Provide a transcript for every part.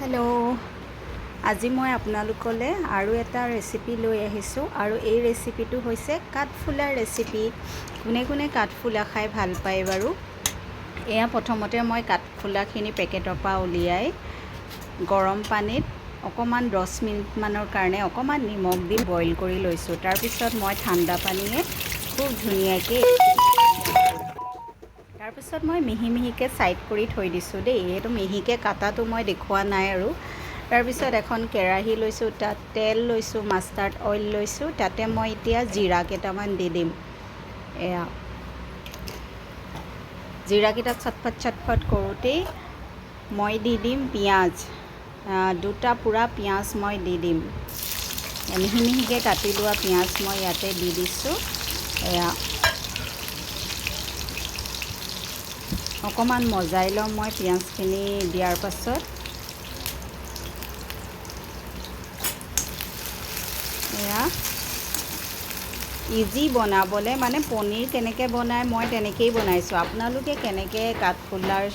Hello' আজি মই আপোনালোকলৈ আৰু এটা ৰেচিপি লৈ আহিছোঁ আৰু এই ৰেচিপিটো হৈছে কাঠফুলাৰ ৰেচিপি। কোনে কোনে কাঠফুলা খাই ভাল পায় বাৰু? এয়া প্ৰথমতে মই কাঠফুলাখিনি পেকেটৰ পৰা উলিয়াই গৰম পানীত অকণমান 10 মিনিটমানৰ কাৰণে অকণমান নিমখ দি বইল কৰি লৈছোঁ। তাৰপিছত মই ঠাণ্ডা পানীয়ে খুব ধুনীয়াকৈ তাৰপিছত মই মিহি মিহিকৈ ছাইড কৰি থৈ দিছোঁ দেই। এইটো মিহিকৈ কাটাটো মই দেখুওৱা নাই আৰু। তাৰপিছত এখন কেৰাহী লৈছোঁ, তাত তেল লৈছোঁ, মাষ্টাৰ্ড অইল লৈছোঁ। তাতে মই এতিয়া জিৰা কেইটামান দি দিম। এয়া জিৰাকেইটা চটফট কৰোঁতেই মই দি দিম পিঁয়াজ। দুটা পূৰা পিঁয়াজ মই দি দিম। মিহি মিহিকৈ কাটি লোৱা পিঁয়াজ মই ইয়াতে দি দিছোঁ। এয়া অকণমান মজাই ল'ম মই পিঁয়াজখিনি দিয়াৰ পাছত। এয়া ইজি বনাবলৈ, মানে পনীৰ কেনেকৈ বনায় মই তেনেকৈয়ে বনাইছোঁ। আপোনালোকে কেনেকৈ কাঠফুলাৰ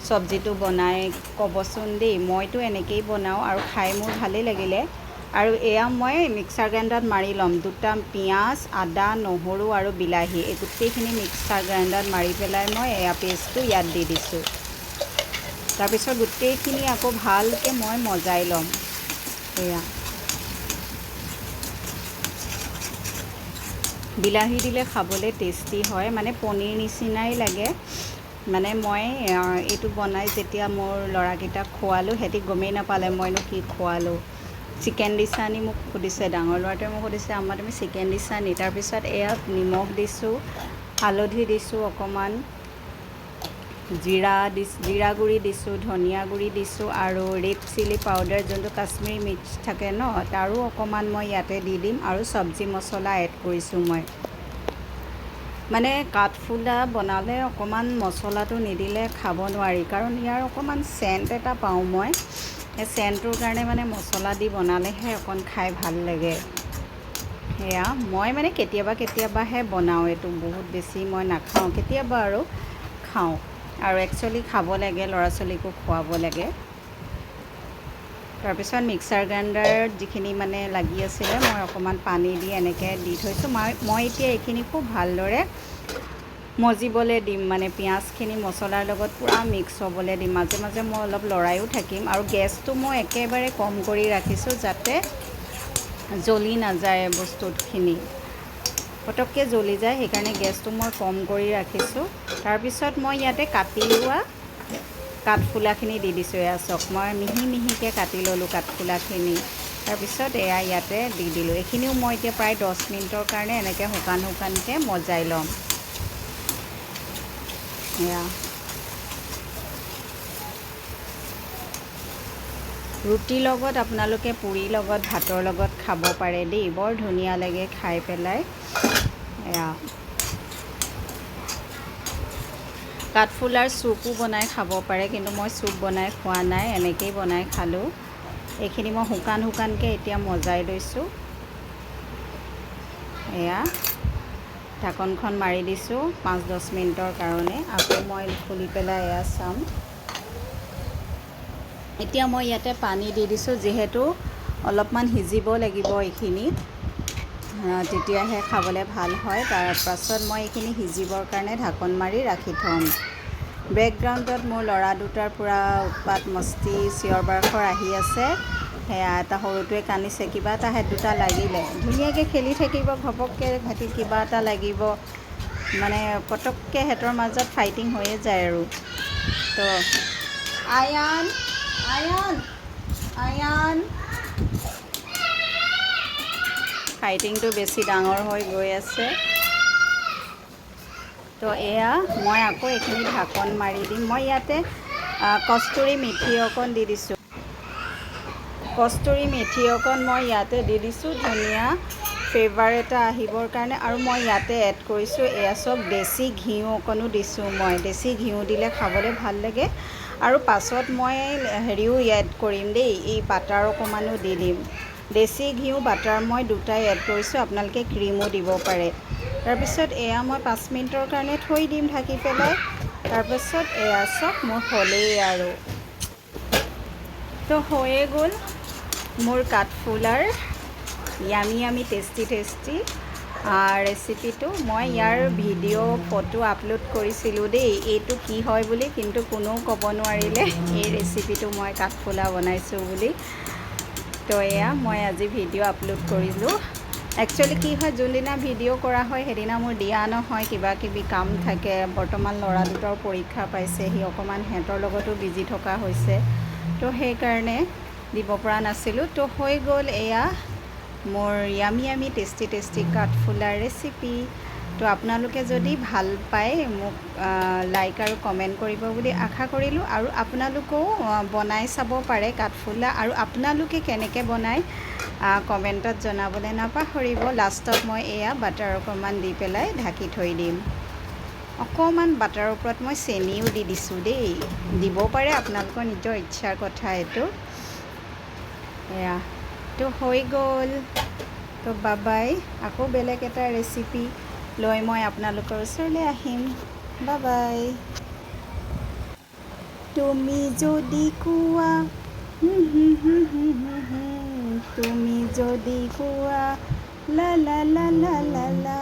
চব্জিটো বনায় ক'বচোন দেই। মইতো এনেকৈয়ে বনাওঁ আৰু খাই মোৰ ভালেই লাগিলে। আৰু এয়া মই মিক্সাৰ গ্ৰাইণ্ডাৰত মাৰি ল'ম। দুটা পিঁয়াজ, আদা, নহৰু আৰু বিলাহী এই গোটেইখিনি মিক্সাৰ গ্ৰাইণ্ডাৰত মাৰি পেলাই মই এয়া পেষ্টটো ইয়াত দি দিছোঁ। তাৰপিছত গোটেইখিনি আকৌ ভালকৈ মই মজাই ল'ম। এয়া বিলাহী দিলে খাবলৈ টেষ্টি হয়, মানে পনীৰ নিচিনাই লাগে। মানে মই এইটো বনাই যেতিয়া মোৰ ল'ৰাকেইটাক খোৱালোঁ, সিহঁতি গমেই নাপালে মইনো কি খোৱালোঁ। চিকেন দিছা নি মোক সুধিছে, ডাঙৰ ল'ৰাটোৱে মোক সুধিছে, আম্মা তুমি চিকেন দিছা নি? তাৰপিছত এয়া নিমখ দিছোঁ, হালধি দিছোঁ, অকণমান জিৰা গুড়ি দিছোঁ, ধনিয়া গুড়ি দিছোঁ আৰু ৰেড চিলি পাউডাৰ যোনটো কাশ্মীৰী মিৰ্চ থাকে ন, তাৰো অকণমান মই ইয়াতে দি দিম। আৰু চব্জি মছলা এড কৰিছোঁ মই। মানে কাঠফুলা বনালে অকণমান মছলাটো নিদিলে খাব নোৱাৰি, কাৰণ ইয়াৰ অকণমান চেণ্ট এটা পাওঁ মই। সেই চেণ্টটোৰ কাৰণে মানে মছলা দি বনালেহে অকণ খাই ভাল লাগে। সেয়া মই মানে কেতিয়াবাহে বনাওঁ, এইটো বহুত বেছি মই নাখাওঁ, কেতিয়াবা আৰু খাওঁ। আৰু একচুৱেলি খাব লাগে, ল'ৰা ছোৱালীকো খুৱাব লাগে। তাৰপিছত মিক্সাৰ গ্ৰাইণ্ডাৰত যিখিনি মানে লাগি আছিলে মই অকণমান পানী দি এনেকৈ দি থৈছোঁ। মই এতিয়া এইখিনি খুব ভালদৰে মজিবলৈ দিম, মানে পিঁয়াজখিনি মছলাৰ লগত পূৰা মিক্স হ'বলৈ দিম। মাজে মাজে মই অলপ লৰাইও থাকিম। আৰু গেছটো মই একেবাৰে কম কৰি ৰাখিছোঁ, যাতে জ্বলি নাযায় বস্তুখিনি, পটককৈ জ্বলি যায়। সেইকাৰণে গেছটো মই কম কৰি ৰাখিছোঁ। তাৰপিছত মই ইয়াতে কাটি লোৱা কাঠফুলাখিনি দি দিছোঁ। এয়া চাওক, মই মিহি মিহিকৈ কাটি ল'লোঁ কাঠফুলাখিনি। তাৰপিছত এয়া ইয়াতে দি দিলোঁ। এইখিনিও মই এতিয়া প্ৰায় 10 মিনিটৰ কাৰণে এনেকৈ শুকানকৈ মজাই ল'ম। এয়া ৰুটিৰ লগত, আপোনালোকে পুৰিৰ লগত, ভাতৰ লগত খাব পাৰে দেই, বৰ ধুনীয়া লাগে খাই পেলাই। এয়া কাঠফুলাৰ চুপো বনাই খাব পাৰে, কিন্তু মই চুপ বনাই খোৱা নাই, এনেকৈয়ে বনাই খালোঁ। এইখিনি মই শুকানকৈ এতিয়া মজাই লৈছোঁ। এয়া ঢাকনখন মাৰি দিছোঁ 5-10 মিনিটৰ কাৰণে। আকৌ মই খুলি পেলাই এয়া চাম। এতিয়া মই ইয়াতে পানী দি দিছোঁ, যিহেতু অলপমান সিজিব লাগিব এইখিনি, তেতিয়াহে খাবলৈ ভাল হয়। তাৰপাছত মই এইখিনি সিজিবৰ কাৰণে ঢাকন মাৰি ৰাখি থ'ম। বেকগ্ৰাউণ্ডত মোৰ ল'ৰা দুটাৰ পূৰা উৎপাত মস্তি, চিঞৰ বাখৰ আহি আছে। সেয়া এটা সৰুটোৱে কান্দিছে, কিবা এটা হেড দুটা লাগিলে। ধুনীয়াকৈ খেলি থাকিব, ঘপককৈ সিহঁতি কিবা এটা লাগিব, মানে পটককৈ সিহঁতৰ মাজত ফাইটিং হৈয়ে যায় আৰু। তো আয়ান ফাইটিংটো বেছি ডাঙৰ হৈ গৈ আছে। তো এয়া মই আকৌ এইখিনি ঢাকন মাৰি দিম। মই ইয়াতে কষ্টুৰি মেথি অকণ দি দিছোঁ। কষ্টুৰি মেথি অকণ মই ইয়াতে দি দিছোঁ, ধুনীয়া ফ্লেভাৰ এটা আহিবৰ কাৰণে। আৰু মই ইয়াতে এড কৰিছোঁ, এয়া চব দেশী ঘিউ অকণো দিছোঁ মই। দেশী ঘিউ দিলে খাবলৈ ভাল লাগে। আৰু পাছত মই হেৰিও এড কৰিম দেই, এই বাটাৰ অকণমানো দি দিম। দেশী ঘিউ, বাটাৰ মই দুটাই এড কৰিছোঁ, আপোনালোকে ক্ৰীমো দিব পাৰে। তাৰপিছত এয়া মই 5 মিনিটৰ কাৰণে থৈ দিম ঢাকি পেলাই। তাৰপিছত এয়া চব মোৰ হ'লেই আৰু। তো হৈয়ে গ'ল মোৰ কাঠফুলাৰ ইয়ামি টেষ্টি ৰেচিপিটো। মই ইয়াৰ ভিডিঅ' ফটো আপলোড কৰিছিলোঁ দেই, এইটো কি হয় বুলি, কিন্তু কোনেও ক'ব নোৱাৰিলে এই ৰেচিপিটো মই কাঠফুলা বনাইছোঁ বুলি। তো এয়া মই আজি ভিডিঅ' আপলোড কৰিলোঁ। একচুৱেলি কি হয়, যোনদিনা ভিডিঅ' কৰা হয় সেইদিনা মোৰ দিয়া নহয়, কিবা কিবি কাম থাকে। বৰ্তমান ল'ৰা দুটাৰ পৰীক্ষা পাইছেহি, অকণমান সিহঁতৰ লগতো বিজি থকা হৈছে, তো সেইকাৰণে দিব পৰা নাছিলোঁ। তো হৈ গ'ল এয়া মোৰ ইয়ামি টেষ্টি কাঠফুলাৰ ৰেচিপি। তো আপোনালোকে যদি ভাল পায় মোক লাইক আৰু কমেণ্ট কৰিব বুলি আশা কৰিলোঁ। আৰু আপোনালোকেও বনাই চাব পাৰে কাঠফুলা, আৰু আপোনালোকে কেনেকৈ বনায় কমেণ্টত জনাবলৈ নাপাহৰিব। লাষ্টত মই এয়া বাটাৰ অকণমান দি পেলাই ঢাকি থৈ দিম। অকণমান বাটাৰৰ ওপৰত মই চেনিও দি দিছোঁ দেই, দিব পাৰে, আপোনালোকৰ নিজৰ ইচ্ছাৰ কথা এইটো। এয়া তো হৈ গ'ল। তো বাই, আকৌ বেলেগ এটা ৰেচিপি লৈ মই আপোনালোকৰ ওচৰলৈ আহিম। বাই। তুমি যদি কোৱা, তুমি যদি কোৱা, লা লা লা লা লা লা।